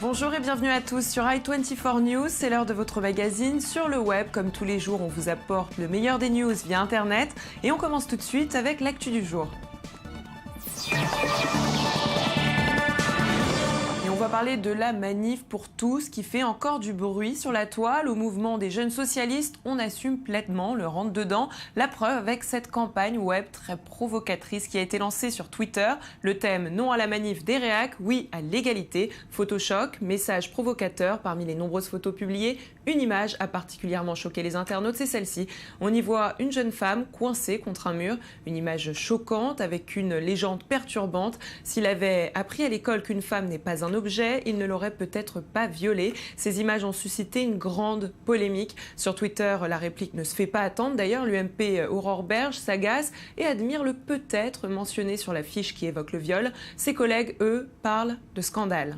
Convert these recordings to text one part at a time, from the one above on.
Bonjour et bienvenue à tous sur i24 News, c'est l'heure de votre magazine sur le web. Comme tous les jours, on vous apporte le meilleur des news via Internet et on commence tout de suite avec l'actu du jour. On va parler de la manif pour tous qui fait encore du bruit sur la toile. Au mouvement des jeunes socialistes, on assume pleinement le rentre-dedans. La preuve avec cette campagne web très provocatrice qui a été lancée sur Twitter. Le thème « Non à la manif des réacs, oui à l'égalité ». Photochoc, message provocateur. Parmi les nombreuses photos publiées, une image a particulièrement choqué les internautes, c'est celle-ci. On y voit une jeune femme coincée contre un mur. Une image choquante avec une légende perturbante. S'il avait appris à l'école qu'une femme n'est pas un objet, il ne l'aurait peut-être pas violée. Ces images ont suscité une grande polémique. Sur Twitter, la réplique ne se fait pas attendre. D'ailleurs, l'UMP Aurore Berge s'agace et admire le peut-être mentionné sur la fiche qui évoque le viol. Ses collègues, eux, parlent de scandale.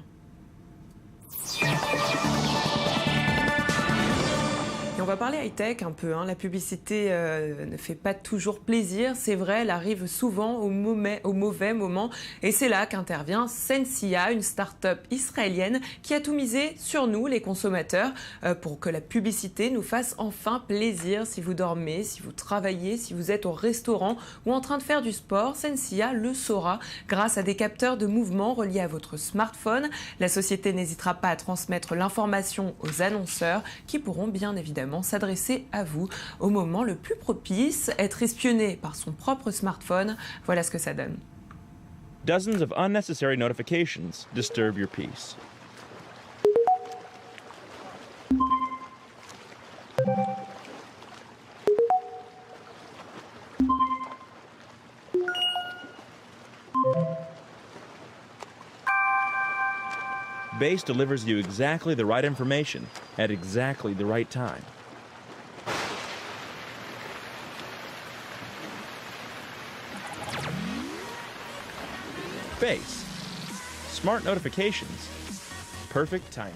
Et on va parler high-tech un peu. La publicité ne fait pas toujours plaisir. C'est vrai, elle arrive souvent au mauvais moment. Et c'est là qu'intervient Sensia, une start-up israélienne qui a tout misé sur nous, les consommateurs, pour que la publicité nous fasse enfin plaisir. Si vous dormez, si vous travaillez, si vous êtes au restaurant ou en train de faire du sport, Sensia le saura. Grâce à des capteurs de mouvement reliés à votre smartphone, la société n'hésitera pas à transmettre l'information aux annonceurs qui pourront bien évidemment s'adresser à vous au moment le plus propice. Être espionné par son propre smartphone, voilà ce que ça donne. Dozens of unnecessary notifications disturb your peace. Base delivers you exactly the right information at exactly the right time. Base. Smart notifications. Perfect timing.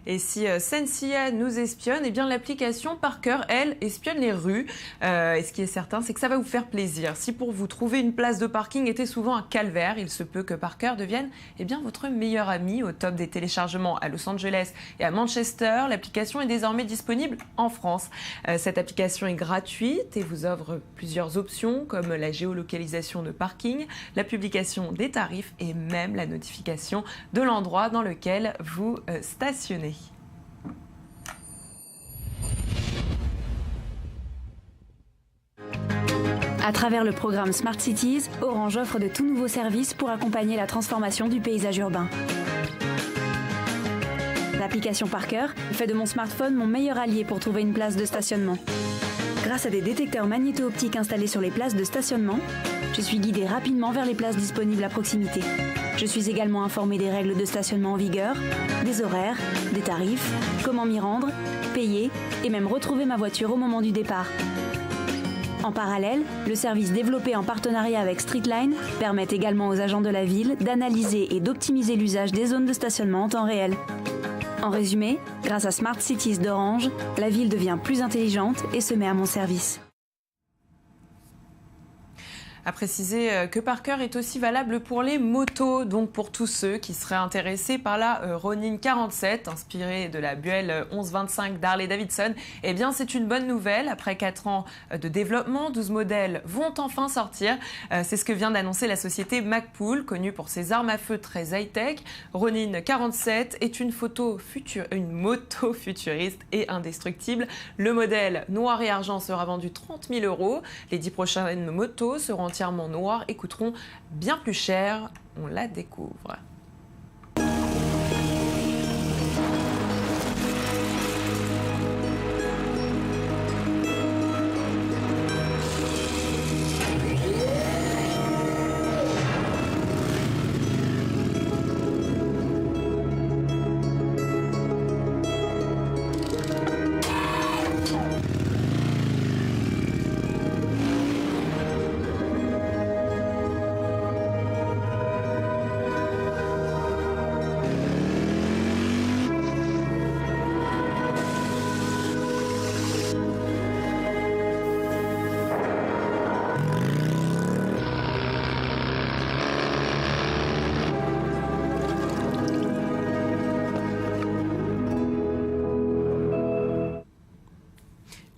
Et si Sensia nous espionne, eh bien l'application Parker, elle, espionne les rues. Et ce qui est certain, c'est que ça va vous faire plaisir. Si pour vous trouver une place de parking était souvent un calvaire, il se peut que Parker devienne bien, votre meilleur ami. Au top des téléchargements à Los Angeles et à Manchester, l'application est désormais disponible en France. Cette application est gratuite et vous offre plusieurs options comme la géolocalisation de parking, la publication des tarifs et même la notification de l'endroit dans lequel vous stationnez. À travers le programme Smart Cities, Orange offre de tout nouveaux services pour accompagner la transformation du paysage urbain. L'application Parker fait de mon smartphone mon meilleur allié pour trouver une place de stationnement. Grâce à des détecteurs magnéto-optiques installés sur les places de stationnement, je suis guidée rapidement vers les places disponibles à proximité. Je suis également informée des règles de stationnement en vigueur, des horaires, des tarifs, comment m'y rendre, payer et même retrouver ma voiture au moment du départ. En parallèle, le service développé en partenariat avec Streetline permet également aux agents de la ville d'analyser et d'optimiser l'usage des zones de stationnement en temps réel. En résumé, grâce à Smart Cities d'Orange, la ville devient plus intelligente et se met à mon service. À préciser que Parker est aussi valable pour les motos, donc pour tous ceux qui seraient intéressés par la Ronin 47, inspirée de la Buell 1125 d'Harley-Davidson. Eh bien, c'est une bonne nouvelle. Après 4 ans de développement, 12 modèles vont enfin sortir. C'est ce que vient d'annoncer la société Magpul, connue pour ses armes à feu très high-tech. Ronin 47 est une moto futuriste et indestructible. Le modèle noir et argent sera vendu 30 000 €. Les 10 prochaines motos seront entièrement noires et coûteront bien plus cher. On la découvre.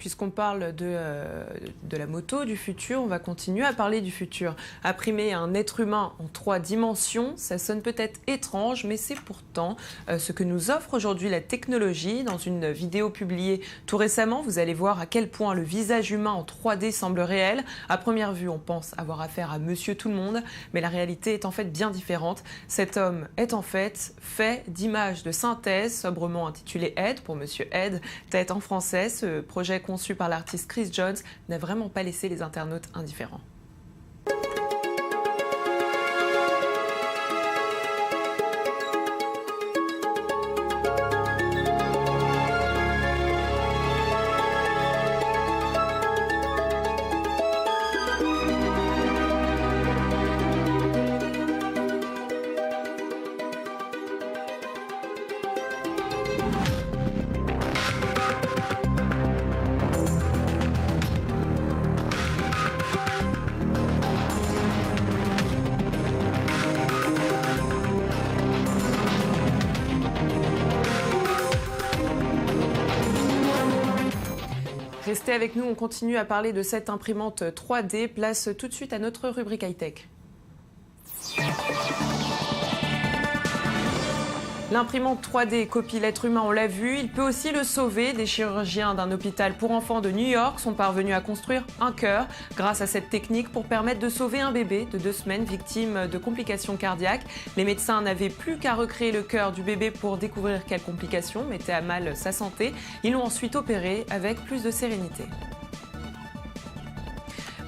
puisqu'on parle de la moto du futur, on va continuer à parler du futur. Imprimer un être humain en 3 dimensions, ça sonne peut-être étrange, mais c'est pourtant ce que nous offre aujourd'hui la technologie. Dans une vidéo publiée tout récemment, vous allez voir à quel point le visage humain en 3D semble réel. À première vue, on pense avoir affaire à Monsieur Tout-le-Monde, mais la réalité est en fait bien différente. Cet homme est en fait fait d'images de synthèse, sobrement intitulé Ed, pour Monsieur Ed, tête en français. Ce projet conçu par l'artiste Chris Jones n'a vraiment pas laissé les internautes indifférents. Restez avec nous, on continue à parler de cette imprimante 3D. Place tout de suite à notre rubrique high-tech. L'imprimante 3D copie l'être humain, on l'a vu, il peut aussi le sauver. Des chirurgiens d'un hôpital pour enfants de New York sont parvenus à construire un cœur grâce à cette technique pour permettre de sauver un bébé de 2 semaines victime de complications cardiaques. Les médecins n'avaient plus qu'à recréer le cœur du bébé pour découvrir quelles complications mettaient à mal sa santé. Ils l'ont ensuite opéré avec plus de sérénité.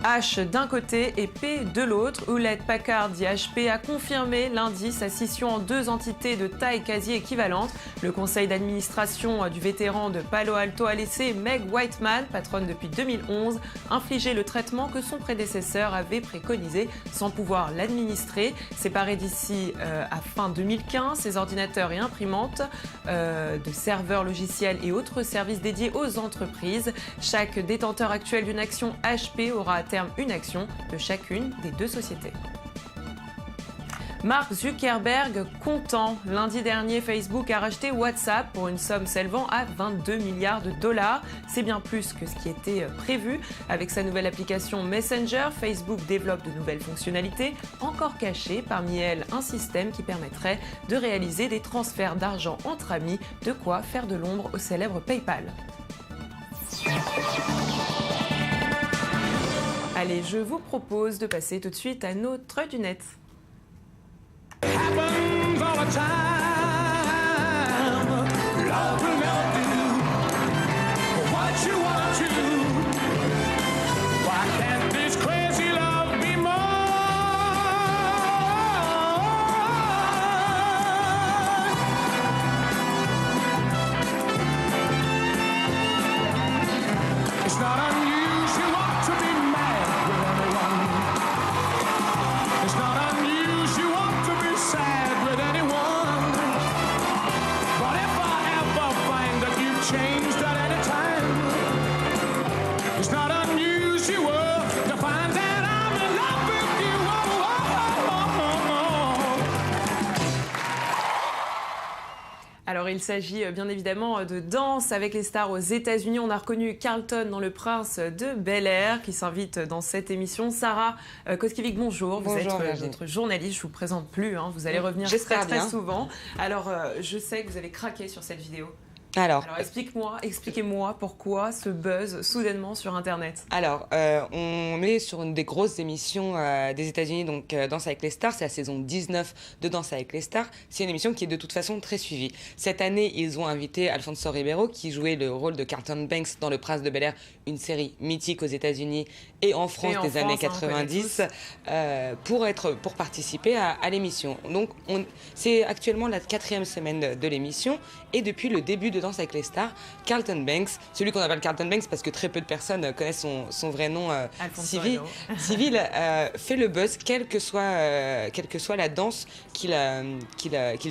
H d'un côté et P de l'autre. Hewlett-Packard dit HP a confirmé lundi sa scission en 2 entités de taille quasi équivalente. Le conseil d'administration du vétéran de Palo Alto a laissé Meg Whitman, patronne depuis 2011, infliger le traitement que son prédécesseur avait préconisé sans pouvoir l'administrer. Séparés d'ici à fin 2015, ses ordinateurs et imprimantes de serveurs logiciels et autres services dédiés aux entreprises. Chaque détenteur actuel d'une action HP aura à terme une action de chacune des 2 sociétés. Mark Zuckerberg content. Lundi dernier, Facebook a racheté WhatsApp pour une somme s'élevant à 22 milliards de dollars. C'est bien plus que ce qui était prévu. Avec sa nouvelle application Messenger, Facebook développe de nouvelles fonctionnalités, encore cachées, parmi elles un système qui permettrait de réaliser des transferts d'argent entre amis, de quoi faire de l'ombre au célèbre PayPal. Allez, je vous propose de passer tout de suite à notre du net. Alors il s'agit bien évidemment de danse avec les stars aux États-Unis. On a reconnu Carlton dans Le Prince de Bel-Air qui s'invite dans cette émission. Sarah Koskevic, bonjour. Vous êtes notre journaliste, je ne vous présente plus, hein. Vous allez revenir très souvent. Alors je sais que vous avez craqué sur cette vidéo. Alors expliquez-moi pourquoi ce buzz soudainement sur Internet. Alors, on est sur une des grosses émissions des États-Unis, donc Danse avec les stars. C'est la saison 19 de Danse avec les stars. C'est une émission qui est de toute façon très suivie. Cette année, ils ont invité Alfonso Ribeiro, qui jouait le rôle de Carlton Banks dans Le Prince de Bel-Air, une série mythique aux États-Unis et en France des années 90, pour participer à l'émission. Donc, c'est actuellement la 4e semaine de l'émission, et depuis le début de Danse avec les stars, Carlton Banks, celui qu'on appelle Carlton Banks parce que très peu de personnes connaissent son vrai nom civil, fait le buzz, quelle que soit la danse qu'il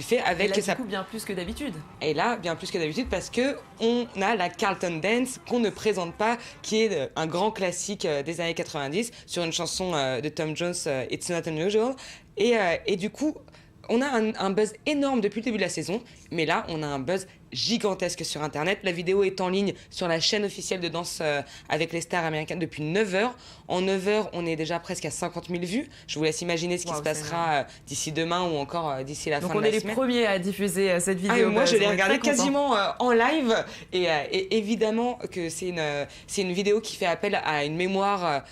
fait avec. Et là, du coup, bien plus que d'habitude. Et là, bien plus que d'habitude, parce que on a la Carlton Dance qu'on ne présente pas, qui est un grand classique des années 90 sur une chanson de Tom Jones, It's Not Unusual, et du coup on a un buzz énorme depuis le début de la saison, mais là, on a un buzz gigantesque sur Internet. La vidéo est en ligne sur la chaîne officielle de Danse avec les stars américaines depuis 9 heures. En 9 heures, on est déjà presque à 50 000 vues. Je vous laisse imaginer ce qui se passera d'ici demain ou encore d'ici la fin de la semaine. Donc on est les premiers à diffuser cette vidéo. Moi, je l'ai regardée quasiment en live. Et évidemment que c'est une vidéo qui fait appel à une mémoire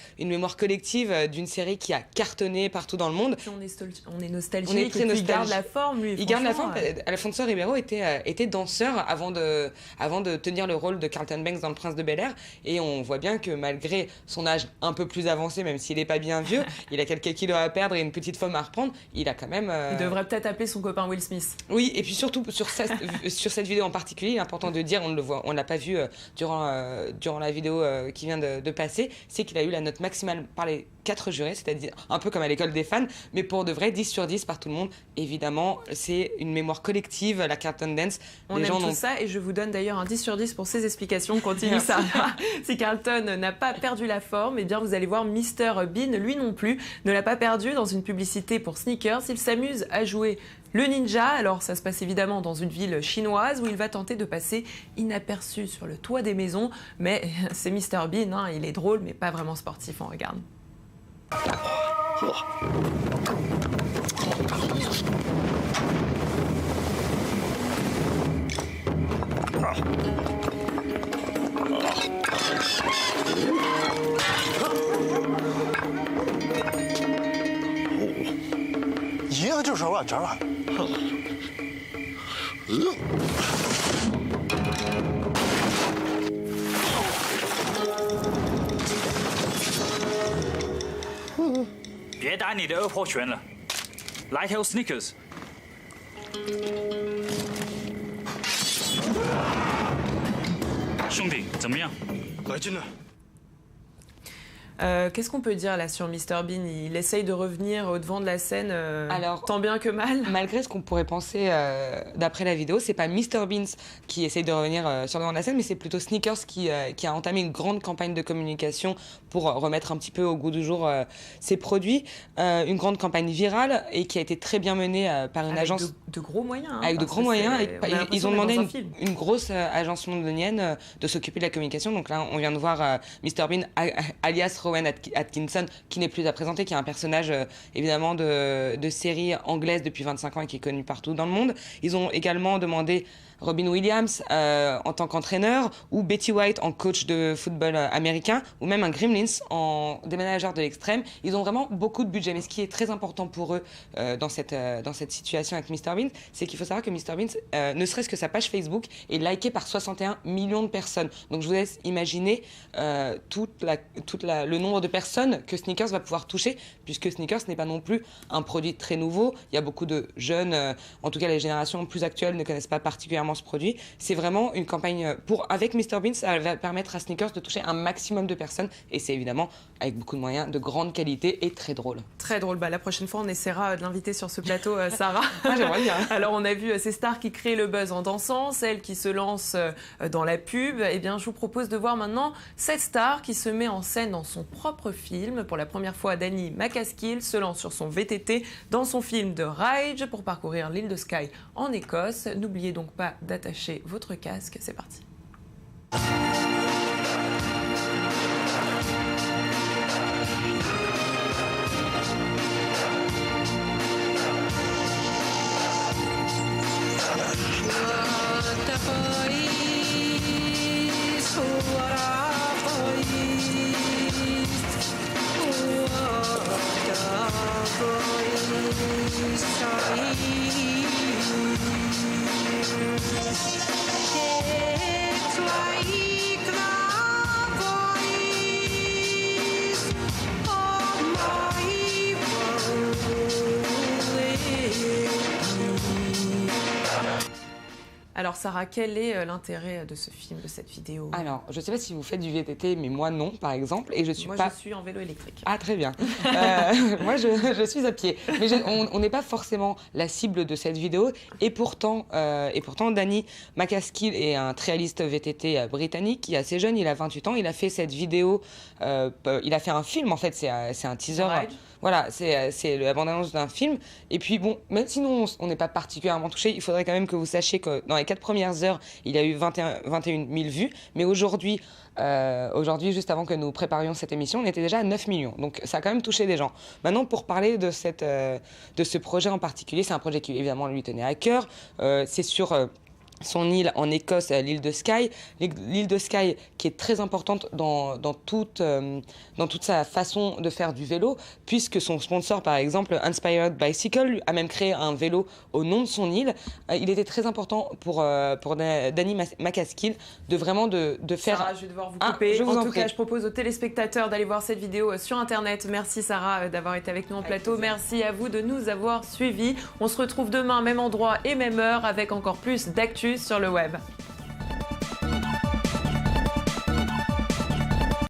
collective d'une série qui a cartonné partout dans le monde. Puis on est nostalgique. On est très nostalgique. Il garde la forme, lui. Il garde la forme. Alfonso Ribeiro était danseur avant de tenir le rôle de Carlton Banks dans Le Prince de Bel-Air. Et on voit bien que malgré son âge un peu plus avancé, même s'il n'est pas bien vieux, il a quelques kilos à perdre et une petite forme à reprendre. Il a quand même... Il devrait peut-être appeler son copain Will Smith. Oui, et puis surtout sur cette vidéo en particulier, il est important de dire, on ne l'a pas vu durant la vidéo qui vient de passer, c'est qu'il a eu la note maximale par les 4 jurés, c'est-à-dire un peu comme à l'école des fans, mais pour de vrai, 10 sur 10 par tout le monde. Évidemment, c'est une mémoire collective, la Carlton Dance. On aime tout ça, et je vous donne d'ailleurs un 10 sur 10 pour ces explications. Continue ça. Si Carlton n'a pas perdu la forme, eh bien vous allez voir Mr Bean, lui non plus, ne l'a pas perdu dans une publicité pour Snickers. Il s'amuse à jouer le ninja. Alors ça se passe évidemment dans une ville chinoise où il va tenter de passer inaperçu sur le toit des maisons. Mais c'est Mr Bean, hein, il est drôle mais pas vraiment sportif, on regarde. 一个就是我这儿。别打你的二婆拳了，来条 Snickers。兄弟，怎么样？来劲了。 Qu'est-ce qu'on peut dire là sur Mr Bean? Il essaye de revenir au devant de la scène, Alors, tant bien que mal. Malgré ce qu'on pourrait penser d'après la vidéo, c'est pas Mr Bean qui essaye de revenir sur le devant de la scène, mais c'est plutôt Snickers qui a entamé une grande campagne de communication pour remettre un petit peu au goût du jour ses produits. Une grande campagne virale et qui a été très bien menée par une agence. De gros moyens. Hein, avec de gros moyens. Ils ont demandé une grosse agence londonienne de s'occuper de la communication. Donc là, on vient de voir Mr Bean, alias Rowan Atkinson, qui n'est plus à présenter, qui est un personnage évidemment de série anglaise depuis 25 ans et qui est connu partout dans le monde. Ils ont également demandé Robin Williams en tant qu'entraîneur, ou Betty White en coach de football américain, ou même un Gremlins en déménageur de l'extrême. Ils ont vraiment beaucoup de budget. Mais ce qui est très important pour eux dans cette situation avec Mr Bean, c'est qu'il faut savoir que Mr Bean, ne serait-ce que sa page Facebook, est likée par 61 millions de personnes. Donc je vous laisse imaginer le nombre de personnes que Snickers va pouvoir toucher, puisque Snickers n'est pas non plus un produit très nouveau. Il y a beaucoup de jeunes, en tout cas les générations plus actuelles ne connaissent pas particulièrement ce produit. C'est vraiment une campagne avec Mr Bean, ça va permettre à Snickers de toucher un maximum de personnes, et c'est évidemment avec beaucoup de moyens, de grande qualité et très drôle. Très drôle. La prochaine fois, on essaiera de l'inviter sur ce plateau, Sarah. Moi, j'aimerais bien. Alors, on a vu ces stars qui créent le buzz en dansant, celles qui se lancent dans la pub. Eh bien, je vous propose de voir maintenant cette star qui se met en scène dans son propre film. Pour la première fois, Danny McCaskill se lance sur son VTT dans son film de Rage pour parcourir l'île de Skye en Écosse. N'oubliez donc pas d'attacher votre casque. C'est parti. Alors Sarah, quel est l'intérêt de ce film, de cette vidéo? Alors, je ne sais pas si vous faites du VTT, mais moi non, par exemple, et je suis moi, pas. Je suis en vélo électrique. Ah très bien. Moi je suis à pied, mais on n'est pas forcément la cible de cette vidéo, et pourtant Danny McCaskill est un trialiste VTT britannique qui est assez jeune, il a 28 ans, il a fait cette vidéo, il a fait un film en fait, c'est un teaser. Voilà, c'est la bande-annonce d'un film. Et puis bon, même si nous, on n'est pas particulièrement touchés, il faudrait quand même que vous sachiez que dans les 4 premières heures, il y a eu 21 000 vues. Mais aujourd'hui, juste avant que nous préparions cette émission, on était déjà à 9 millions. Donc ça a quand même touché des gens. Maintenant, pour parler de ce projet en particulier, c'est un projet qui évidemment lui tenait à cœur. C'est sur son île en Écosse, l'île de Skye. L'île de Skye qui est très importante dans toute sa façon de faire du vélo, puisque son sponsor, par exemple, Inspired Bicycle, a même créé un vélo au nom de son île. Il était très important pour Danny MacAskill de vraiment de faire... Sarah, je vais devoir vous couper. En tout cas, je propose aux téléspectateurs d'aller voir cette vidéo sur Internet. Merci Sarah d'avoir été avec nous en plateau. Merci à vous de nous avoir suivis. On se retrouve demain, même endroit et même heure, avec encore plus d'actu sur le web.